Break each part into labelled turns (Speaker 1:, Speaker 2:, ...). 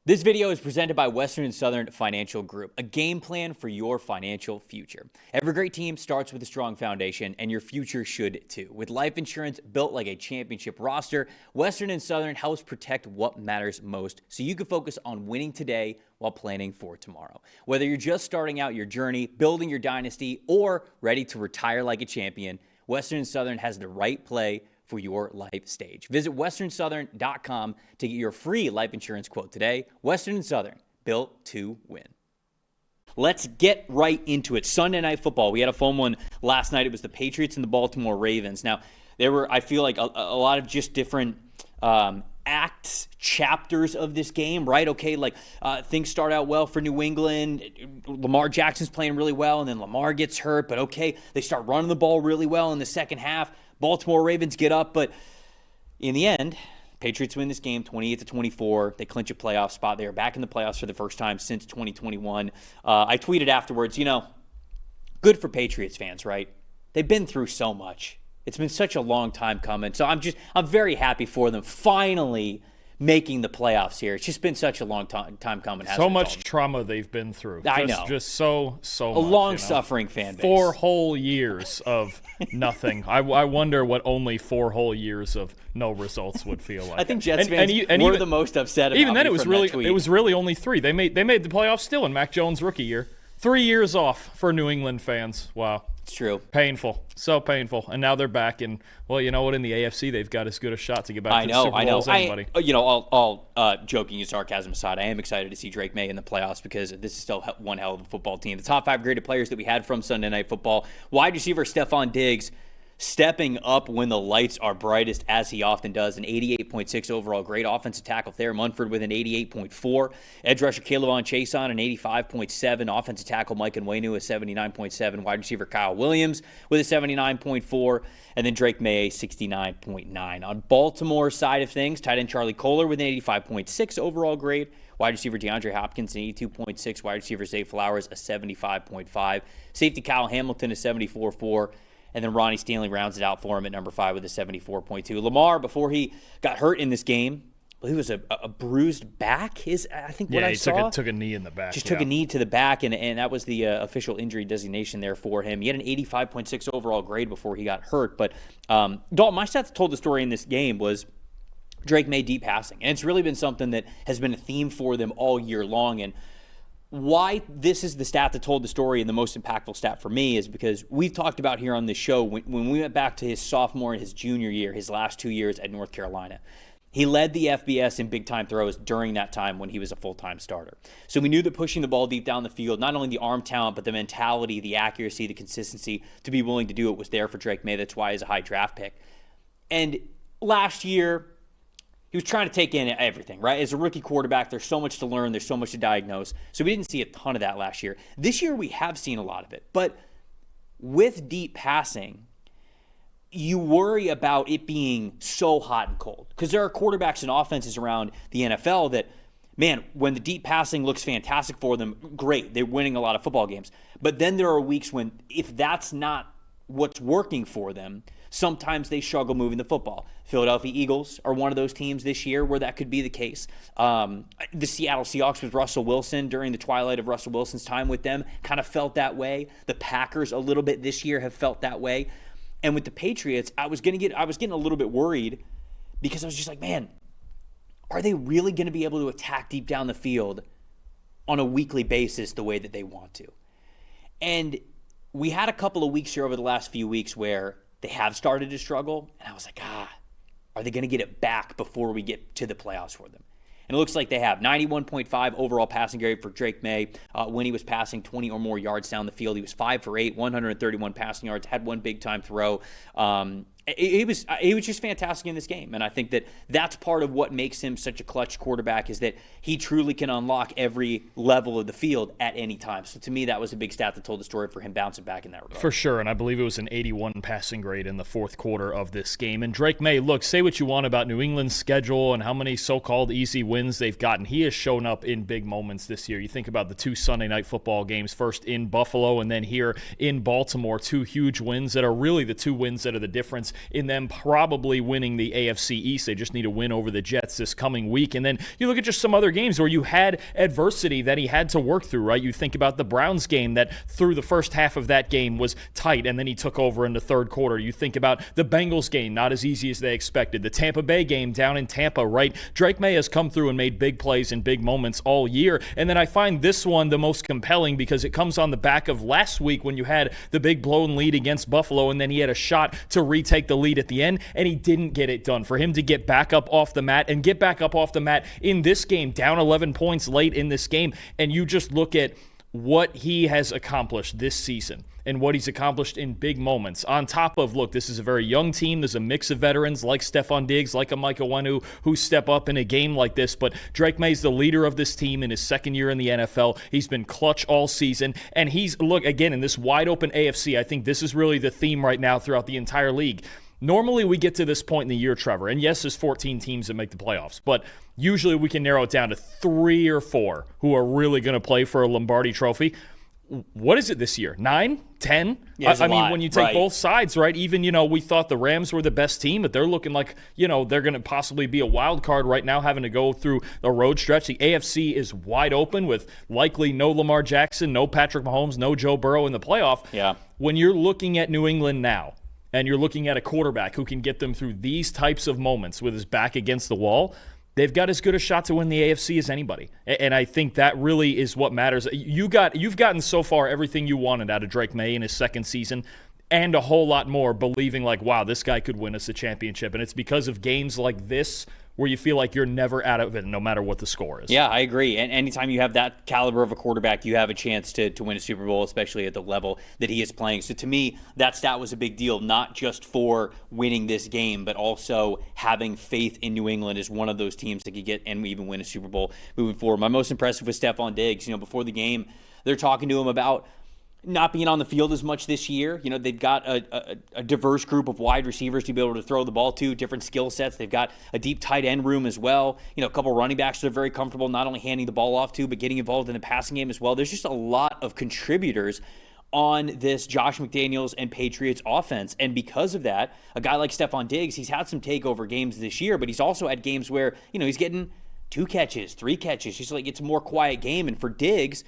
Speaker 1: This video is presented by Western and Southern Financial Group, a game plan for your financial future. Every great team starts with a strong foundation, and your future should too. With life insurance built like a championship roster, Western and Southern helps protect what matters most so you can focus on winning today while planning for tomorrow. Whether you're just starting out your journey, building your dynasty, or ready to retire like a champion, Western and Southern has the right play for your life stage. Visit westernsouthern.com to get your free life insurance quote today. Western and Southern, built to win. Let's get right into it. Sunday Night Football. We had a fun one last night. It was the Patriots and the Baltimore Ravens. Now, there were, I feel like, a lot of just different acts, chapters of this game, right? Okay, like things start out well for New England. Lamar Jackson's playing really well, and then Lamar gets hurt. But okay, they start running the ball really well in the second half. Baltimore Ravens get up, but in the end, Patriots win this game 28-24. They clinch a playoff spot. They are back in the playoffs for the first time since 2021. I tweeted afterwards, good for Patriots fans, right? They've been through so much. It's been such a long time coming. So I'm very happy for them finally making the playoffs here. It's just been such a long time coming.
Speaker 2: So much trauma they've been through.
Speaker 1: I know.
Speaker 2: Just so much.
Speaker 1: A long-suffering fan base.
Speaker 2: 4 whole years of nothing. I wonder what only 4 whole years of no results would feel like.
Speaker 1: I think Jets fans were the most upset about
Speaker 2: even then,
Speaker 1: it
Speaker 2: was really only 3. They made the playoffs still in Mac Jones' rookie year. 3 years off for New England fans. Wow.
Speaker 1: It's true.
Speaker 2: Painful. So painful. And now they're back. And, well, you know what? In the AFC, they've got as good a shot to get back to the Super Bowl as anybody.
Speaker 1: All joking and sarcasm aside, I am excited to see Drake Maye in the playoffs because this is still one hell of a football team. The top 5 graded players that we had from Sunday Night Football. Wide receiver Stefon Diggs stepping up when the lights are brightest, as he often does. An 88.6 overall grade. Offensive tackle Thayer Munford with an 88.4. Edge rusher Kayvon Chason an 85.7. Offensive tackle Mike Nwenu a 79.7. Wide receiver Kyle Williams with a 79.4. And then Drake Maye 69.9. On Baltimore's side of things, tight end Charlie Kolar with an 85.6 overall grade. Wide receiver DeAndre Hopkins, an 82.6. Wide receiver Zay Flowers, a 75.5. Safety Kyle Hamilton, a 74.4. And then Ronnie Stanley rounds it out for him at number 5 with a 74.2. Lamar, before he got hurt in this game, he was a bruised back, I think what I saw.
Speaker 2: Yeah, took a knee in the back.
Speaker 1: Took a knee to the back, and that was the official injury designation there for him. He had an 85.6 overall grade before he got hurt. But, Dalton, my stats told the story in this game was Drake Maye deep passing. And it's really been something that has been a theme for them all year long. And why this is the stat that told the story and the most impactful stat for me is because we've talked about here on this show when we went back to his sophomore and his junior year, his last 2 years at North Carolina. He led the FBS in big-time throws during that time when he was a full-time starter. So we knew that pushing the ball deep down the field, not only the arm talent, but the mentality, the accuracy, the consistency to be willing to do it was there for Drake Maye. That's why he's a high draft pick. And last year, he was trying to take in everything, right? As a rookie quarterback, there's so much to learn. There's so much to diagnose. So we didn't see a ton of that last year. This year, we have seen a lot of it. But with deep passing, you worry about it being so hot and cold. Because there are quarterbacks and offenses around the NFL that, man, when the deep passing looks fantastic for them, great. They're winning a lot of football games. But then there are weeks when if that's not what's working for them, sometimes they struggle moving the football. Philadelphia Eagles are one of those teams this year where that could be the case. The Seattle Seahawks with Russell Wilson during the twilight of Russell Wilson's time with them kind of felt that way. The Packers a little bit this year have felt that way. And with the Patriots, I was getting a little bit worried because I was just like, man, are they really going to be able to attack deep down the field on a weekly basis the way that they want to? And we had a couple of weeks here over the last few weeks where they have started to struggle, and I was like, are they going to get it back before we get to the playoffs for them? And it looks like they have. 91.5 overall passing grade for Drake Maye when he was passing 20 or more yards down the field. He was 5 for 8, 131 passing yards, had one big-time throw. He was just fantastic in this game, and I think that that's part of what makes him such a clutch quarterback is that he truly can unlock every level of the field at any time. So to me, that was a big stat that told the story for him bouncing back in that regard.
Speaker 2: For sure, and I believe it was an 81 passing grade in the fourth quarter of this game. And Drake Maye, look, say what you want about New England's schedule and how many so-called easy wins they've gotten. He has shown up in big moments this year. You think about the 2 Sunday Night Football games, first in Buffalo and then here in Baltimore, 2 huge wins that are really the 2 wins that are the difference in them probably winning the AFC East. They just need to win over the Jets this coming week. And then you look at just some other games where you had adversity that he had to work through, right? You think about the Browns game that through the first half of that game was tight, and then he took over in the third quarter. You think about the Bengals game, not as easy as they expected. The Tampa Bay game down in Tampa, right? Drake Maye has come through and made big plays in big moments all year. And then I find this one the most compelling because it comes on the back of last week when you had the big blown lead against Buffalo, and then he had a shot to retake the lead at the end, and he didn't get it done. For him to get back up off the mat and get back up off the mat in this game, down 11 points late in this game, and you just look at what he has accomplished this season and what he's accomplished in big moments. On top of, look, this is a very young team. There's a mix of veterans like Stefon Diggs, like a Mike Onwenu, who step up in a game like this. But Drake Maye's the leader of this team in his second year in the NFL. He's been clutch all season. And he's, look, again, in this wide open AFC, I think this is really the theme right now throughout the entire league. Normally we get to this point in the year, Trevor, and yes, there's 14 teams that make the playoffs, but usually we can narrow it down to 3 or 4 who are really going to play for a Lombardi trophy. What is it this year? 9? 10?
Speaker 1: Yeah,
Speaker 2: I mean, when you take both sides, right? Even, we thought the Rams were the best team, but they're looking like, they're going to possibly be a wild card right now, having to go through a road stretch. The AFC is wide open with likely no Lamar Jackson, no Patrick Mahomes, no Joe Burrow in the playoff.
Speaker 1: Yeah.
Speaker 2: When you're looking at New England now, and you're looking at a quarterback who can get them through these types of moments with his back against the wall, they've got as good a shot to win the AFC as anybody. And I think that really is what matters. You've gotten so far everything you wanted out of Drake Maye in his second season, and a whole lot more, believing like, wow, this guy could win us a championship. And it's because of games like this where you feel like you're never out of it no matter what the score is.
Speaker 1: Yeah, I agree. And anytime you have that caliber of a quarterback, you have a chance to win a Super Bowl, especially at the level that he is playing. So to me, that stat was a big deal, not just for winning this game, but also having faith in New England as one of those teams that could get and even win a Super Bowl moving forward. My most impressive was Stefon Diggs. Before the game, they're talking to him about not being on the field as much this year. They've got a diverse group of wide receivers to be able to throw the ball to, different skill sets. They've got a deep tight end room as well. A couple running backs that are very comfortable not only handing the ball off to, but getting involved in the passing game as well. There's just a lot of contributors on this Josh McDaniels and Patriots offense. And because of that, a guy like Stefon Diggs, he's had some takeover games this year, but he's also had games where, he's getting 2 catches, 3 catches, just like it's a more quiet game. And for Diggs,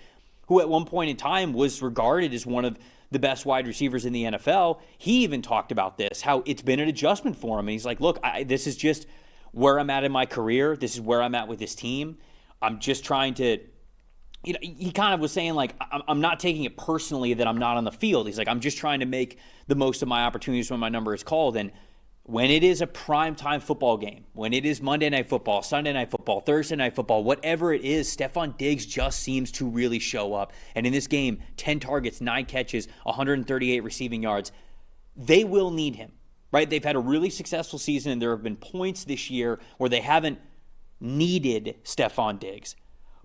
Speaker 1: who at one point in time was regarded as one of the best wide receivers in the NFL, he even talked about this, how it's been an adjustment for him. And he's like, look, this is just where I'm at in my career. This is where I'm at with this team. I'm just trying to, he kind of was saying, like, I'm not taking it personally that I'm not on the field. He's like, I'm just trying to make the most of my opportunities when my number is called. And when it is a primetime football game, when it is Monday Night Football, Sunday Night Football, Thursday Night Football, whatever it is, Stefon Diggs just seems to really show up. And in this game, 10 targets, 9 catches, 138 receiving yards. They will need him, right? They've had a really successful season, and there have been points this year where they haven't needed Stefon Diggs.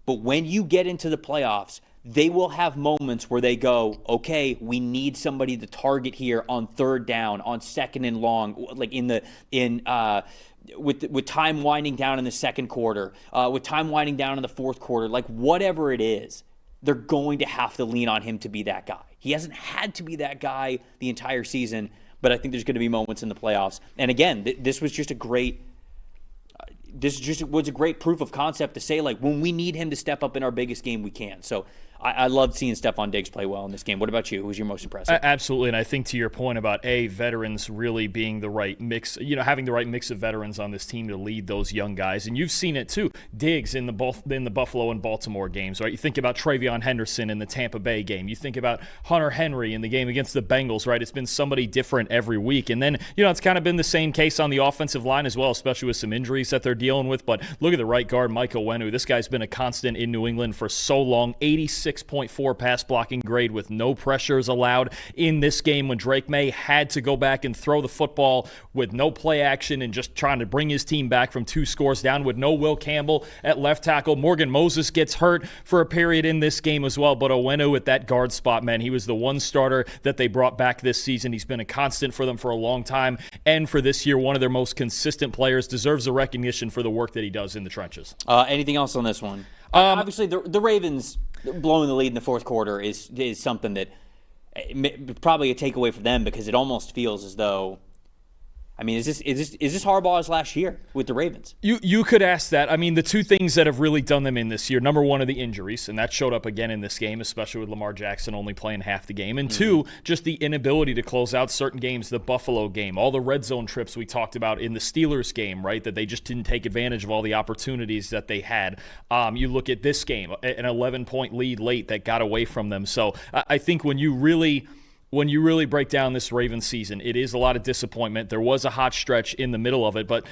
Speaker 1: But when you get into the playoffs, they will have moments where they go, okay, we need somebody to target here on third down, on second and long, like with time winding down in the second quarter, with time winding down in the fourth quarter, like whatever it is, they're going to have to lean on him to be that guy. He hasn't had to be that guy the entire season, but I think there's going to be moments in the playoffs. And again, this was just a great proof of concept to say, like, when we need him to step up in our biggest game, we can. So I loved seeing Stefon Diggs play well in this game. What about you? Who was your most impressive?
Speaker 2: Absolutely, and I think to your point about veterans really being the right mix, having the right mix of veterans on this team to lead those young guys, and you've seen it too. Diggs in the Buffalo and Baltimore games, right? You think about Travion Henderson in the Tampa Bay game. You think about Hunter Henry in the game against the Bengals, right? It's been somebody different every week, and then it's kind of been the same case on the offensive line as well, especially with some injuries that they're dealing with. But look at the right guard, Mike Onwenu. This guy's been a constant in New England for so long. 86.4 pass blocking grade with no pressures allowed in this game when Drake Maye had to go back and throw the football with no play action and just trying to bring his team back from 2 scores down with no Will Campbell at left tackle. Morgan Moses gets hurt for a period in this game as well, but Onwenu at that guard spot, man, he was the one starter that they brought back this season. He's been a constant for them for a long time, and for this year, one of their most consistent players, deserves the recognition for the work that he does in the trenches.
Speaker 1: Anything else on this one? Obviously, the Ravens blowing the lead in the fourth quarter is something that probably a takeaway for them, because it almost feels as though I mean, is this Harbaugh's last year with the Ravens?
Speaker 2: You could ask that. I mean, the two things that have really done them in this year, number one are the injuries, and that showed up again in this game, especially with Lamar Jackson only playing half the game. And two, just the inability to close out certain games, the Buffalo game, all the red zone trips we talked about in the Steelers game, right, that they just didn't take advantage of all the opportunities that they had. You look at this game, an 11-point lead late that got away from them. So I think when you really break down this Ravens season, it is a lot of disappointment. There was a hot stretch in the middle of it, but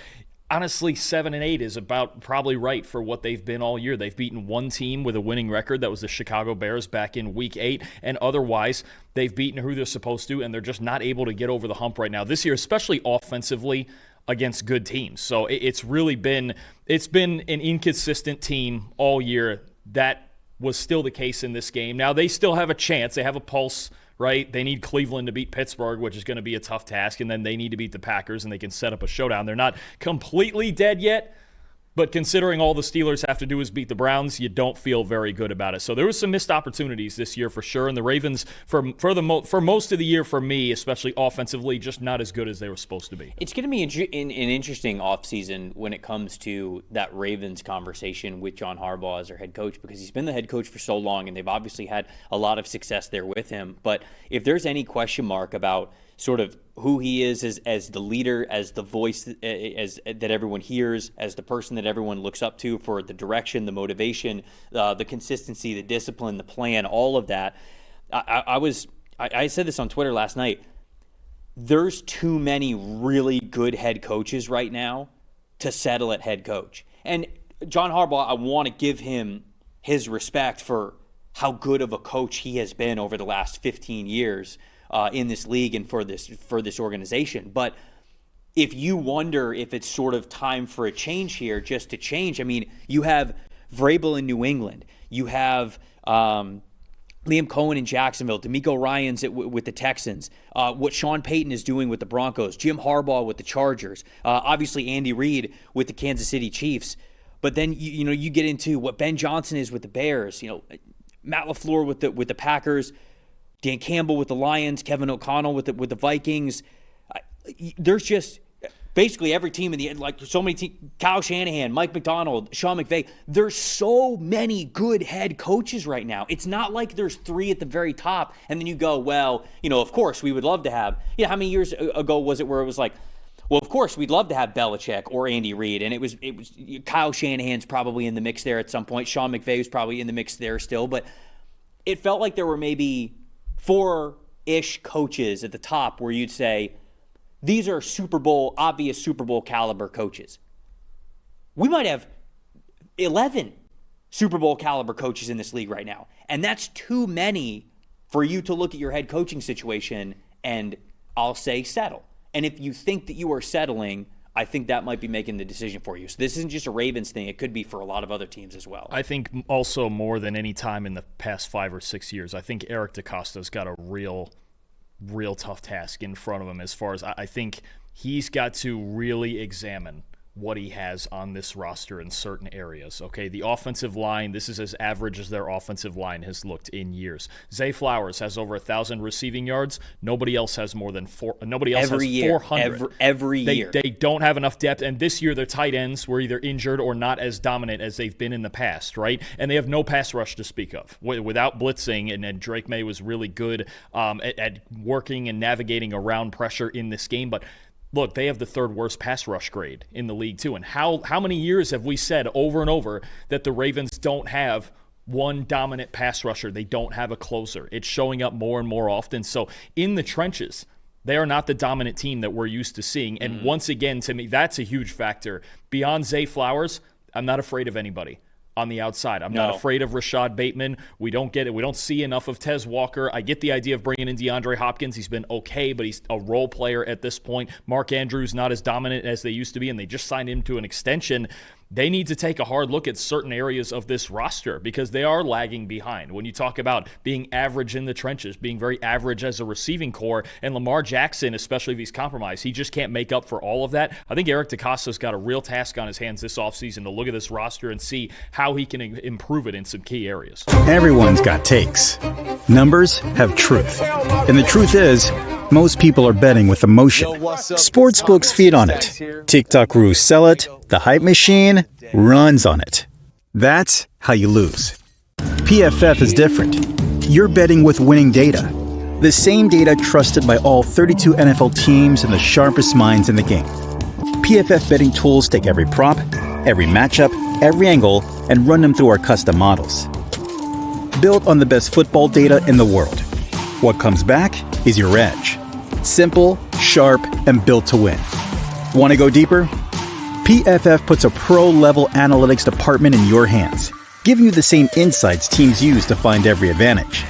Speaker 2: honestly, 7-8 is about probably right for what they've been all year. They've beaten one team with a winning record. That was the Chicago Bears back in Week 8, and otherwise, they've beaten who they're supposed to, and they're just not able to get over the hump right now. This year, especially offensively, against good teams. So it's been an inconsistent team all year. That was still the case in this game. Now, they still have a chance. They have a pulse, right? They need Cleveland to beat Pittsburgh, which is going to be a tough task, and then they need to beat the Packers, and they can set up a showdown. They're not completely dead yet, but considering all the Steelers have to do is beat the Browns, you don't feel very good about it. So there was some missed opportunities this year for sure, and the Ravens, for most of the year for me, especially offensively, just not as good as they were supposed to be.
Speaker 1: It's going to be an interesting offseason when it comes to that Ravens conversation with John Harbaugh as their head coach, because he's been the head coach for so long, and they've obviously had a lot of success there with him. But if there's any question mark about sort of who he is as the leader, as the voice as that everyone hears, as the person that everyone looks up to for the direction, the motivation, the consistency, the discipline, the plan, all of that. I said this on Twitter last night. There's too many really good head coaches right now to settle at head coach. And John Harbaugh, I want to give him his respect for how good of a coach he has been over the last 15 years. In this league and for this organization. But if you wonder if it's sort of time for a change here, just to change, I mean, you have Vrabel in New England. You have Liam Cohen in Jacksonville, DeMeco Ryans with the Texans, what Sean Payton is doing with the Broncos, Jim Harbaugh with the Chargers, obviously Andy Reid with the Kansas City Chiefs. But then you get into what Ben Johnson is with the Bears, Matt LaFleur with the Packers, Dan Campbell with the Lions, Kevin O'Connell with the Vikings. There's just basically every team in the end, like so many teams, Kyle Shanahan, Mike McDonald, Sean McVay. There's so many good head coaches right now. It's not like there's three at the very top, and then you go, well, of course we would love to have. How many years ago was it where it was like, well, of course we'd love to have Belichick or Andy Reid, and it was Kyle Shanahan's probably in the mix there at some point. Sean McVay was probably in the mix there still, but it felt like there were maybe 4-ish coaches at the top where you'd say, these are obvious Super Bowl caliber coaches. We might have 11 Super Bowl caliber coaches in this league right now. And that's too many for you to look at your head coaching situation and I'll say settle. And if you think that you are settling, I think that might be making the decision for you. So this isn't just a Ravens thing. It could be for a lot of other teams as well.
Speaker 2: I think also more than any time in the past 5 or 6 years, I think Eric DeCosta's got a real tough task in front of him as far as I think he's got to really examine what he has on this roster in certain areas. Okay, the offensive line, this is as average as their offensive line has looked in years. Zay Flowers has over 1,000 receiving yards. Nobody else has more than nobody else has 400.
Speaker 1: Every year.
Speaker 2: They don't have enough depth, and this year their tight ends were either injured or not as dominant as they've been in the past, right? And they have no pass rush to speak of. Without blitzing, and Drake Maye was really good at working and navigating around pressure in this game, but look, they have the 3rd worst pass rush grade in the league, too. And how many years have we said over and over that the Ravens don't have one dominant pass rusher? They don't have a closer. It's showing up more and more often. So in the trenches, they are not the dominant team that we're used to seeing. And once again, to me, that's a huge factor. Beyond Zay Flowers, I'm not afraid of anybody on the outside. I'm not afraid of Rashad Bateman. We don't get it. We don't see enough of Tez Walker. I get the idea of bringing in DeAndre Hopkins. He's been okay, but he's a role player at this point. Mark Andrews not as dominant as they used to be, and they just signed him to an extension. They need to take a hard look at certain areas of this roster because they are lagging behind. When you talk about being average in the trenches, being very average as a receiving core, and Lamar Jackson, especially if he's compromised, he just can't make up for all of that. I think Eric DeCosta's got a real task on his hands this offseason to look at this roster and see how he can improve it in some key areas.
Speaker 3: Everyone's got takes. Numbers have truth. And the truth is, Most people are betting with emotion. Sportsbooks feed on it. TikTok gurus sell it. The hype machine runs on it. That's how you lose. PFF is different. You're betting with winning data. The same data trusted by all 32 NFL teams and the sharpest minds in the game. PFF betting tools take every prop, every matchup, every angle, and run them through our custom models. Built on the best football data in the world. What comes back is your edge. Simple, sharp, and built to win. Want to go deeper? PFF puts a pro-level analytics department in your hands, giving you the same insights teams use to find every advantage.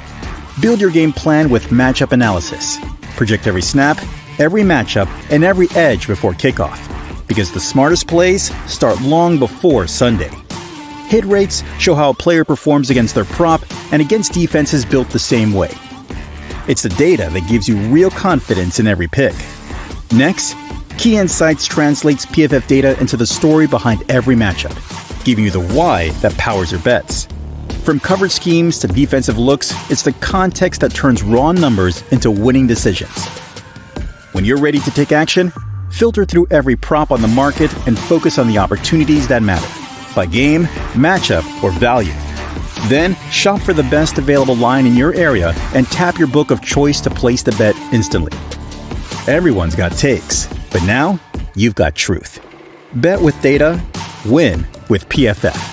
Speaker 3: Build your game plan with matchup analysis. Project every snap, every matchup, and every edge before kickoff, because the smartest plays start long before Sunday. Hit rates show how a player performs against their prop and against defenses built the same way. It's the data that gives you real confidence in every pick. Next, Key Insights translates PFF data into the story behind every matchup, giving you the why that powers your bets. From coverage schemes to defensive looks, it's the context that turns raw numbers into winning decisions. When you're ready to take action, filter through every prop on the market and focus on the opportunities that matter, by game, matchup, or value. Then, shop for the best available line in your area and tap your book of choice to place the bet instantly. Everyone's got takes, but now you've got truth. Bet with data, win with PFF.